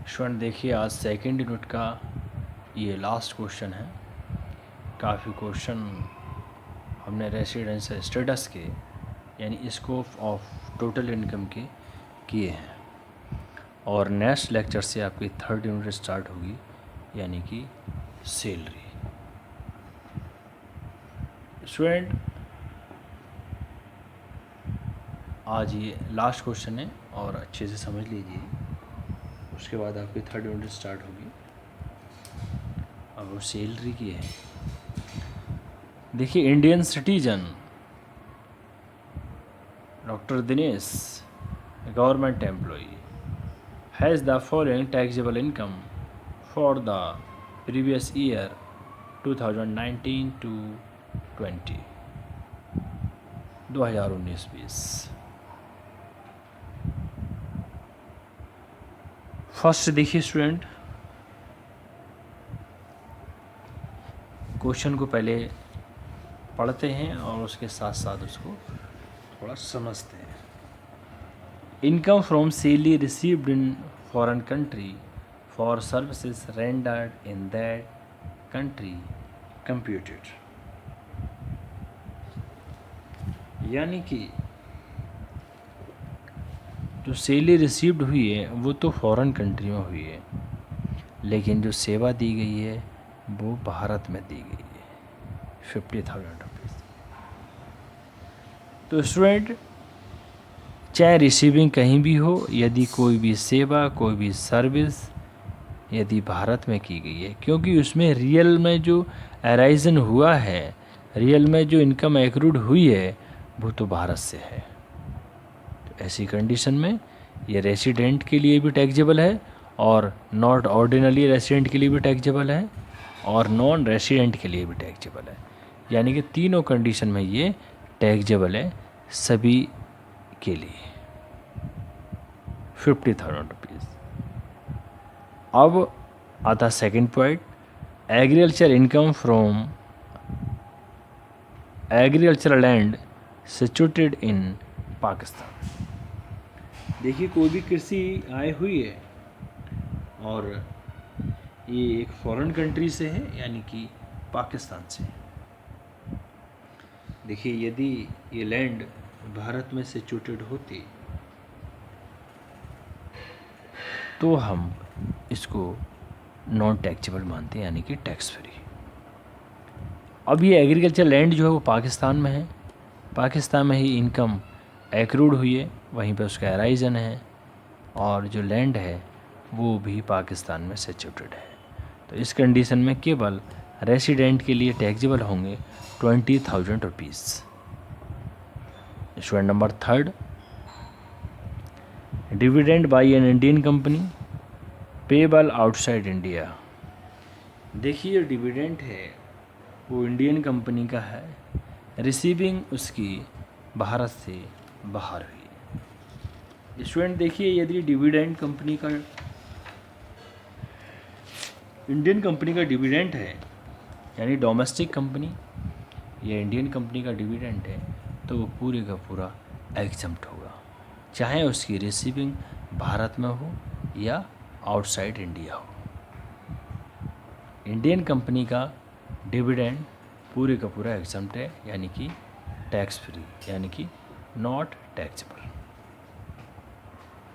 Student देखिए, आज second unit का ये लास्ट क्वेश्चन है। काफ़ी क्वेश्चन हमने रेसिडेंशियल स्टेटस के यानी स्कोप ऑफ टोटल इनकम के किए हैं, और नेक्स्ट लेक्चर से आपकी थर्ड यूनिट स्टार्ट होगी यानी कि सैलरी। स्टूडेंट आज ये लास्ट क्वेश्चन है और अच्छे से समझ लीजिए, उसके बाद आपकी थर्ड यूनिट स्टार्ट होगी। अब वो सैलरी की है। देखिए, Indian citizen doctor Dinesh, government employee, has the following taxable income for the previous year 2019 to 20 2019-20। First देखिए स्टूडेंट, क्वेश्चन को पहले पढ़ते हैं और उसके साथ साथ उसको थोड़ा समझते हैं। Income from salary received in foreign country for services rendered in that country computed, यानी कि जो सैलरी रिसीव्ड हुई है वो तो फॉरेन कंट्री में हुई है, लेकिन जो सेवा दी गई है वो भारत में दी गई है 50,000 रुपीज़। तो स्टूडेंट, चाहे रिसीविंग कहीं भी हो, यदि कोई भी सेवा, कोई भी सर्विस यदि भारत में की गई है, क्योंकि उसमें रियल में जो अराइजन हुआ है, रियल में जो इनकम एक्रूड हुई है वो तो भारत से है। तो ऐसी कंडीशन में ये रेसिडेंट के लिए भी टैक्सेबल है और नॉट ऑर्डिनरी रेसिडेंट के लिए भी टैक्सेबल है और नॉन रेसिडेंट के लिए भी टैक्सेबल है, यानी कि तीनों कंडीशन में ये टैक्सेबल है सभी के लिए 50,000 रुपीज़। अब आता second point, agriculture income from agricultural land situated in Pakistan. देखिए, कोई भी कृषि आय हुई है और ये एक फॉरेन कंट्री से है यानी कि पाकिस्तान से। देखिए, यदि ये लैंड भारत में सिचुएटेड होती तो हम इसको नॉन टैक्सेबल मानते हैं, यानी कि टैक्स फ्री। अब ये एग्रीकल्चर लैंड जो है वो पाकिस्तान में है, पाकिस्तान में ही इनकम एक्रूड हुई है, वहीं पे उसका अराइजन है, और जो लैंड है वो भी पाकिस्तान में सिचुएटेड है। तो इस कंडीशन में केवल रेसिडेंट के लिए टैक्सेबल होंगे 20,000 rupees. Student number third, dividend by an Indian company payable outside India. देखिए, डिविडेंड है वो इंडियन कंपनी का है, रिसीविंग उसकी भारत से बाहर हुई। स्टूडेंट देखिए, यदि डिविडेंड कंपनी का इंडियन कंपनी का डिविडेंड है यानी डोमेस्टिक कंपनी या इंडियन कंपनी का डिविडेंड है, तो वो पूरे का पूरा एग्जम्प्ट होगा, चाहे उसकी रिसीविंग भारत में हो या आउटसाइड इंडिया हो। इंडियन कंपनी का डिविडेंड पूरे का पूरा एग्जम्प्ट है, यानी कि टैक्स फ्री, यानी कि नॉट टैक्सेबल,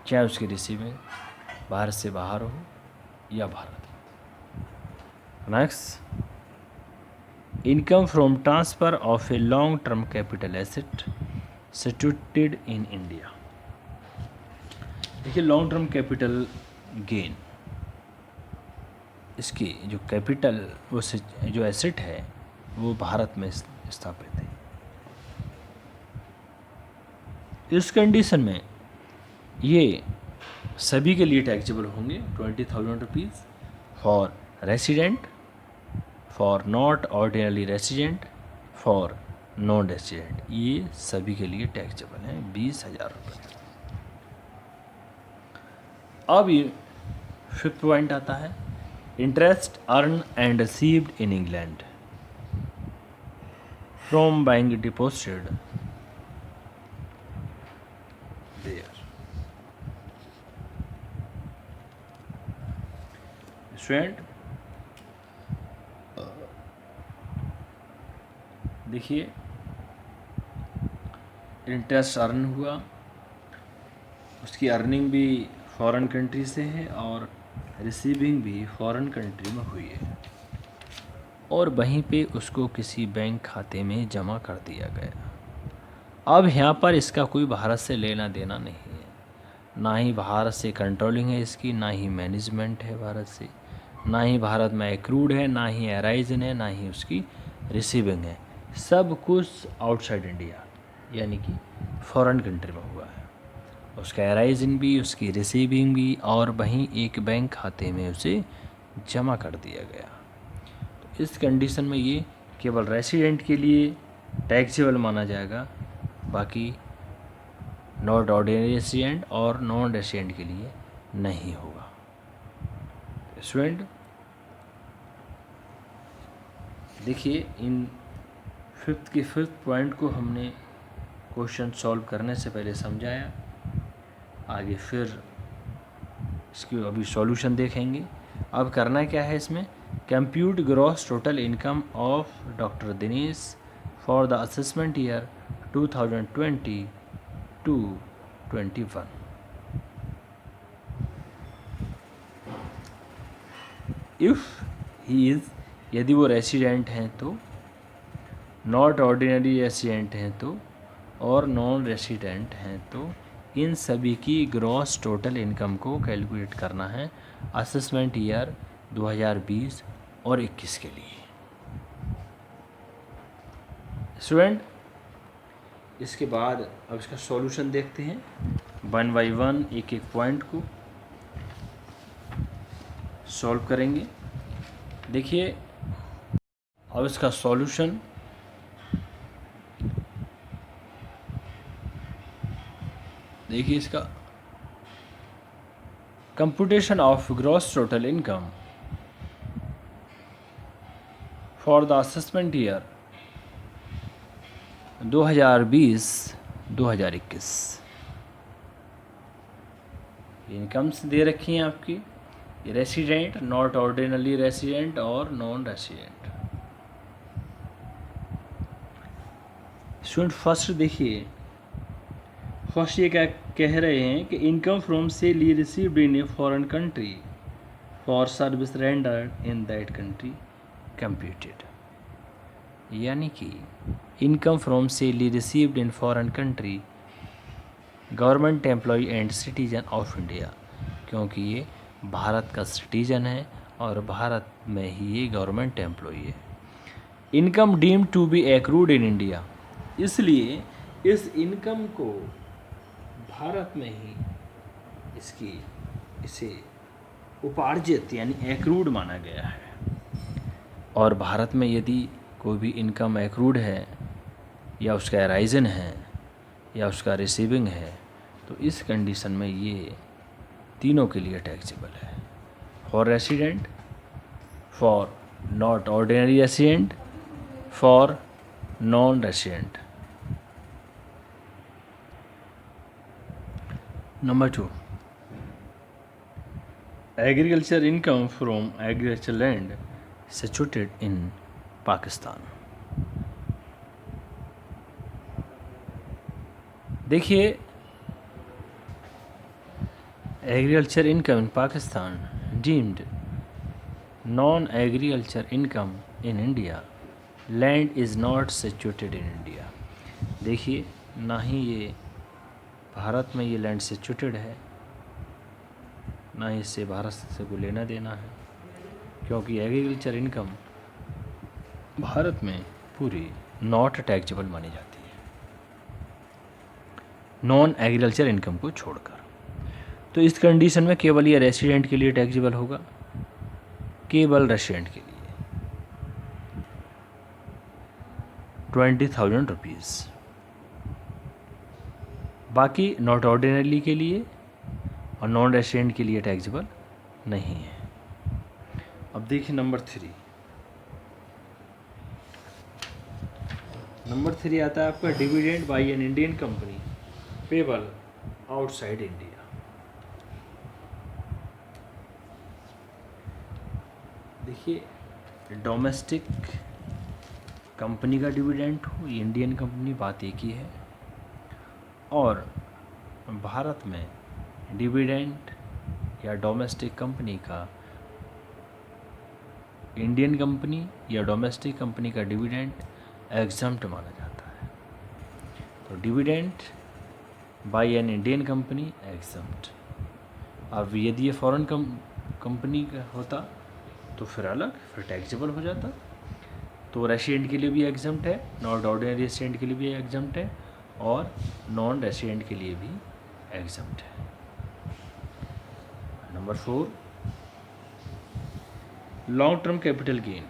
चाहे उसकी रिसीविंग भारत से बाहर हो या Bharat. Next, income from transfer of a long term capital asset situated in India. देखिए, लॉन्ग टर्म कैपिटल गेन, इसकी जो कैपिटल वो जो एसेट है वो भारत में स्थापित है। इस कंडीशन में ये सभी के लिए टैक्सेबल होंगे 20,000 rupees for resident, for not ordinary resident, for non resident, ये सभी के लिए टैक्सेबल हैं 20,000 रुपये। अब ये फिफ्थ पॉइंट आता है, interest earn and received in England from bank deposited there. Student देखिए, इंटरेस्ट अर्न हुआ, उसकी अर्निंग भी फॉरेन कंट्री से है और रिसीविंग भी फॉरेन कंट्री में हुई है, और वहीं पे उसको किसी बैंक खाते में जमा कर दिया गया। अब यहाँ पर इसका कोई भारत से लेना देना नहीं है, ना ही भारत से कंट्रोलिंग है इसकी, ना ही मैनेजमेंट है भारत से, ना ही भारत में एक्रूड है, ना ही अराइजन है, ना ही उसकी रिसीविंग है। सब कुछ आउटसाइड इंडिया यानी कि फॉरेन कंट्री में हुआ है। उसका अराइजन भी, उसकी रिसीविंग भी, और वहीं एक बैंक खाते में उसे जमा कर दिया गया। तो इस कंडीशन में ये केवल रेसिडेंट के लिए टैक्सेबल माना जाएगा, बाकी नॉट ऑर्डिनरी रेसिडेंट और नॉन रेसिडेंट के लिए नहीं होगा। स्टूडेंट देखिए, इन फिफ्थ पॉइंट को हमने क्वेश्चन सॉल्व करने से पहले समझाया, आगे फिर इसकी अभी सॉल्यूशन देखेंगे। अब करना क्या है इसमें, compute gross total income of doctor Dinesh for the assessment year 2020 to 21। If he is, यदि वो रेसिडेंट हैं तो, नॉट ऑर्डिनरी रेसिडेंट हैं तो, और नॉन रेसिडेंट हैं तो, इन सभी की ग्रॉस टोटल इनकम को कैलकुलेट करना है असेसमेंट ईयर 2020 और 21 के लिए। स्टूडेंट इसके बाद अब इसका सॉल्यूशन देखते हैं, 1 by 1 एक एक पॉइंट को सॉल्व करेंगे। देखिए, अब इसका सॉल्यूशन देखिए, इसका computation of gross total income for the assessment year 2020-2021। Incomes दे रखी हैं आपकी, रेसिडेंट, नॉट ऑर्डिनरी रेसिडेंट और नॉन रेसिडेंट। स्टूडेंट फर्स्ट देखिए, फर्स्ट ये क्या कह रहे हैं कि income from sale received in a foreign country for service rendered in that country computed. यानी कि income from sale received in foreign country, government employ and citizen of India, क्योंकि ये भारत का सिटीजन है और भारत में ही ये गवर्नमेंट एम्प्लॉय है। Income deemed to be accrued in India, इसलिए इस इनकम को भारत में ही इसे उपार्जित यानी एक्रूड माना गया है। और भारत में यदि कोई भी इनकम एक्रूड है या उसका अराइजन है या उसका रिसीविंग है, तो इस कंडीशन में ये तीनों के लिए टैक्सेबल है, for resident, for not ordinary resident, for non resident. Number 2, agriculture income from agriculture land situated in Pakistan. देखिए, agriculture income in Pakistan deemed non agriculture income in India, land is not situated in India. देखिए, ना ही ये भारत में ये land situated है, ना ही इससे भारत से कोई लेना देना है, क्योंकि एग्रीकल्चर इनकम भारत में पूरी नॉट टैक्सेबल मानी जाती है, नॉन एग्रीकल्चर इनकम को छोड़कर। तो इस कंडीशन में केवल ये रेसिडेंट के लिए टैक्सेबल होगा, केवल रेसिडेंट के लिए 20,000 रुपीज़, बाकी नॉट ऑर्डिनरी के लिए और नॉन रेसिडेंट के लिए टैक्सेबल नहीं है। अब देखिए नंबर 3। नंबर 3 आता है आपका dividend by an Indian company payable outside India. देखिए डोमेस्टिक कंपनी का डिविडेंड हो, इंडियन कंपनी, बात एक ही है। और भारत में डिविडेंड या डोमेस्टिक कंपनी का, इंडियन कंपनी या डोमेस्टिक कंपनी का डिविडेंड एग्जम्प्ट माना जाता है। तो dividend by an Indian company exempt. अब यदि ये फॉरेन कंपनी का होता तो फिर अलग, फिर टैक्सेबल हो जाता। तो रेसिडेंट के लिए भी एग्जम्प्ट है, नॉट ऑर्डिनरी रेसिडेंट के लिए भी एग्जम्प्ट है, और नॉन रेसिडेंट के लिए भी एग्जम्प्ट है। Number 4, long term capital gain.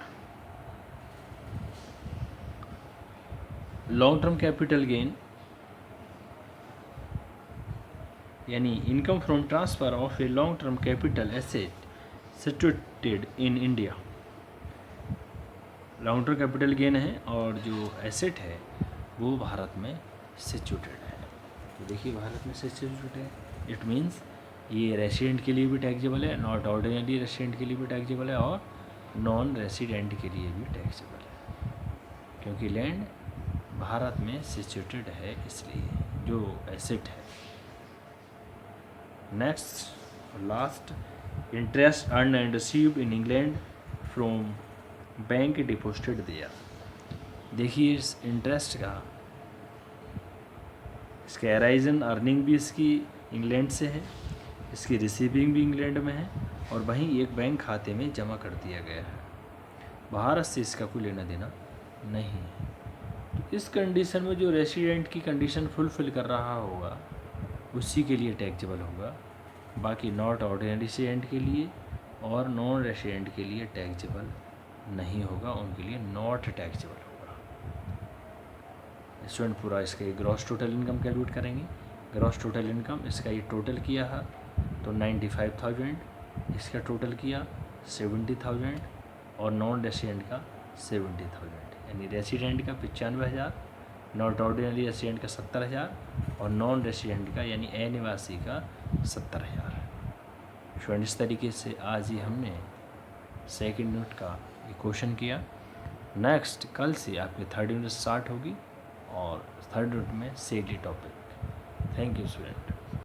Long term capital gain यानी income from transfer of a long term capital asset situated in India. Long term capital gain है और जो एसेट है वो भारत में सिचुएटेड है। तो देखिए भारत में सिचुएटेड है, इट मीन्स ये रेसिडेंट के लिए भी टैक्सेबल है, नॉट ऑर्डिनरी रेसिडेंट के लिए भी टैक्सेबल है, और नॉन रेसिडेंट के लिए भी टैक्सेबल है, क्योंकि लैंड भारत में सिचुएटेड है, इसलिए जो एसेट है। Next last, interest earn and received in England from bank deposited there. देखिए इस इंटरेस्ट का, इसका अराइजन अर्निंग भी इसकी इंग्लैंड से है, इसकी रिसीविंग भी इंग्लैंड में है, और वहीं एक बैंक खाते में जमा कर दिया गया है। भारत से इसका कोई लेना देना नहीं है। तो इस कंडीशन में जो रेसिडेंट की कंडीशन फुलफिल कर रहा होगा उसी के लिए टैक्सेबल होगा, बाकी नॉट ऑर्डिनरी रेसिडेंट के लिए और नॉन रेसिडेंट के लिए टैक्सेबल नहीं होगा, उनके लिए नॉट टैक्सेबल होगा। स्टूडेंट पूरा इसका ये ग्रॉस टोटल इनकम कैलकुलेट करेंगे। ग्रॉस टोटल इनकम इसका ये टोटल किया है तो 95,000, इसका टोटल किया 70,000, और नॉन रेसिडेंट का 70,000, यानी रेसिडेंट का 95,000, नॉट ऑर्डिनरी रेसिडेंट का 70,000, और नॉन रेसिडेंट का यानी अनिवासी का 70,000। स्टूडेंट इस तरीके से आज ही हमने सेकंड यूनिट का क्वेश्चन किया। नेक्स्ट कल से आपकी थर्ड यूनिट स्टार्ट होगी और थर्ड यूनिट में सेली टॉपिक। Thank you student.